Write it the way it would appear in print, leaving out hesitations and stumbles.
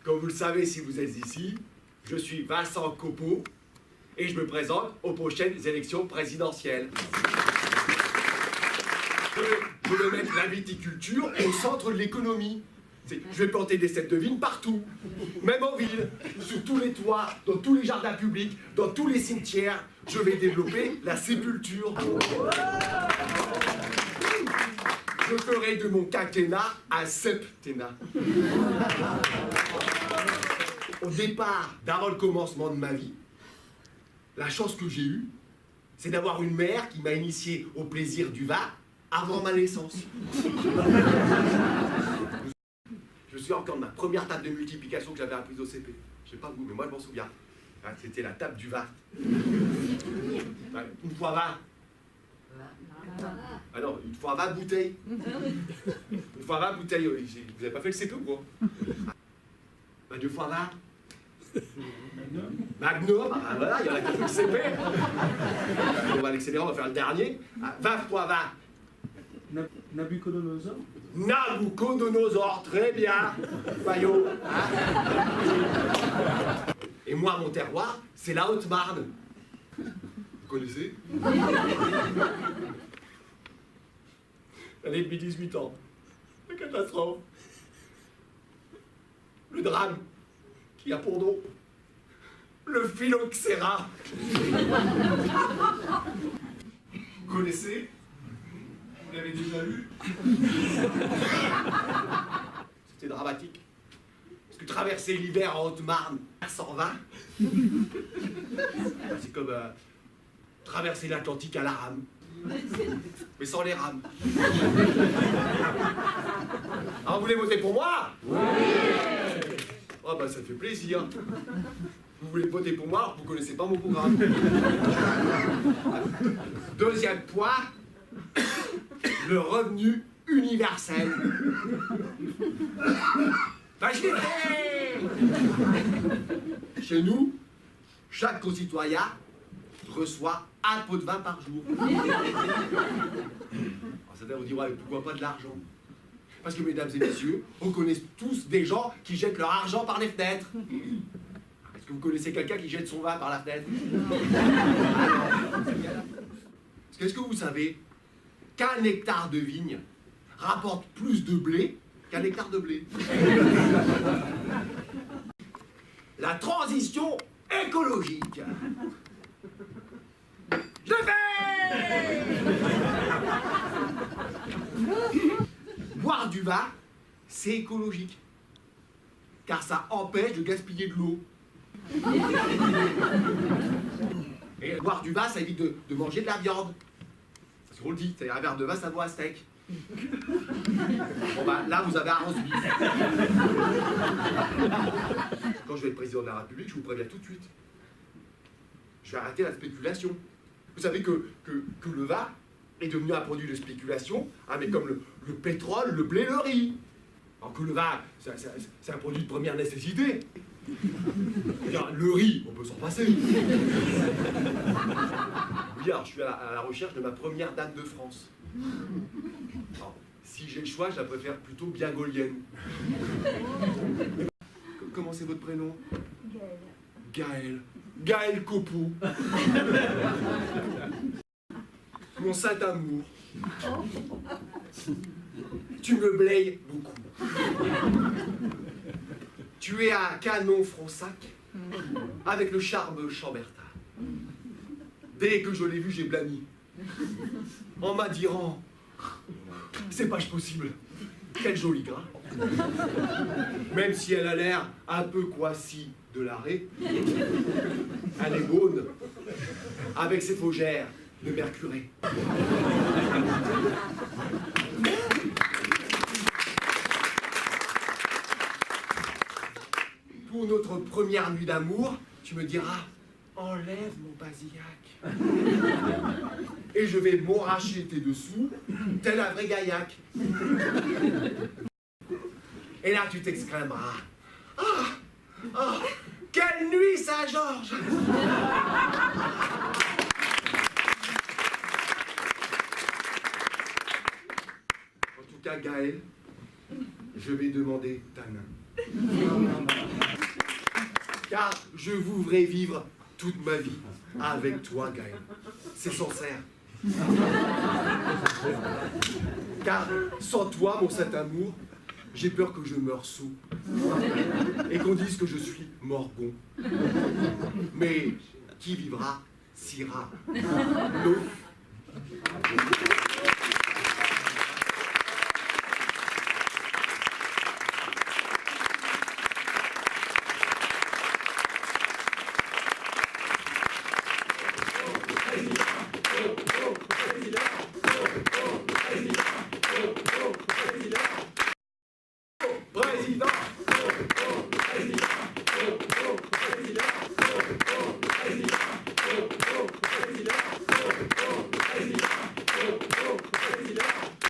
Comme vous le savez si vous êtes ici, je suis Vincent Copeau et je me présente aux prochaines élections présidentielles. Je vais mettre la viticulture au centre de l'économie. Je vais planter des cèpes de vigne partout, même en ville, sur tous les toits, dans tous les jardins publics, dans tous les cimetières. Je vais développer la sépulture. Je ferai de mon quinquennat un septennat. Au départ, d'avant le commencement de ma vie, la chance que j'ai eue, c'est d'avoir une mère qui m'a initié au plaisir du vin avant ma naissance. Je me souviens encore de ma première table de multiplication que j'avais apprise au CP. Je sais pas vous, mais moi je m'en souviens. C'était la table du vin. Une fois 20. Ah non, une fois 20 bouteilles. Une fois 20 bouteilles. Vous n'avez pas fait le CP ou quoi? Deux fois 20. Magnum, ah voilà, il y en a qui ont fait le CP. On va l'accélérer, on va faire le dernier. 20 fois 20. Nabucodonosor. Nabucodonosor, très bien. Fayot. Et moi, mon terroir, c'est la Haute-Marne. Vous connaissez? L'année de mes 18 ans. La catastrophe. Le drame qui a pour nom le phylloxéra. Vous connaissez? Vous l'avez déjà lu? C'était dramatique. Parce que traverser l'hiver en Haute-Marne à 120, c'est comme traverser l'Atlantique à la rame. Mais sans les rames. Alors vous voulez voter pour moi? Oui! Oh bah ça fait plaisir. Vous voulez voter pour moi alors que vous ne connaissez pas mon programme. Deuxième point, le revenu universel. Bah je l'ai fait! Chez nous, chaque concitoyen reçoit un pot de vin par jour. Ça vous dire, ouais, pourquoi pas de l'argent? Parce que, mesdames et messieurs, on connaît tous des gens qui jettent leur argent par les fenêtres. Est-ce que vous connaissez quelqu'un qui jette son vin par la fenêtre? Est-ce que vous savez qu'un hectare de vigne rapporte plus de blé qu'un hectare de blé? La transition écologique. Je vais boire du vin, c'est écologique, car ça empêche de gaspiller de l'eau. Et boire du vin, ça évite de manger de la viande. Parce qu'on le dit, c'est un verre de vin, ça vaut un steak. Bon bah, là, vous avez un roast beef. Quand je vais être président de la République, je vous préviens tout de suite. Je vais arrêter la spéculation. Vous savez que le vin est devenu un produit de spéculation, hein, mais comme le pétrole, le blé, le riz. Alors que le vin, c'est un produit de première nécessité. Le riz, on peut s'en passer. Oui, alors je suis à la recherche de ma première dame de France. Alors, si j'ai le choix, je la préfère plutôt bien gaulienne. Comment c'est votre prénom? Gaël. Gaël Copeau. Mon saint amour. Tu me blayes beaucoup. Tu es un canon Fronsac avec le charme Chambertin. Dès que je l'ai vu, j'ai blâmi. En m'addirant, c'est pas possible. Quel joli gras. Même si elle a l'air un peu coiffée de l'arrêt, elle est bonne, avec ses faugères de mercuré. Pour notre première nuit d'amour, tu me diras, enlève mon basillac. Et je vais m'arracher tes dessous, tel un vrai gaillac. Et là, tu t'exclameras, oh, quelle nuit, Saint-Georges! qu'à Gaël, je vais demander ta main. Car je voudrais vivre toute ma vie avec toi, Gaël. C'est sincère. Car sans toi, mon saint amour, j'ai peur que je meure sous et qu'on dise que je suis morgon. Mais qui vivra, sira. L'eau.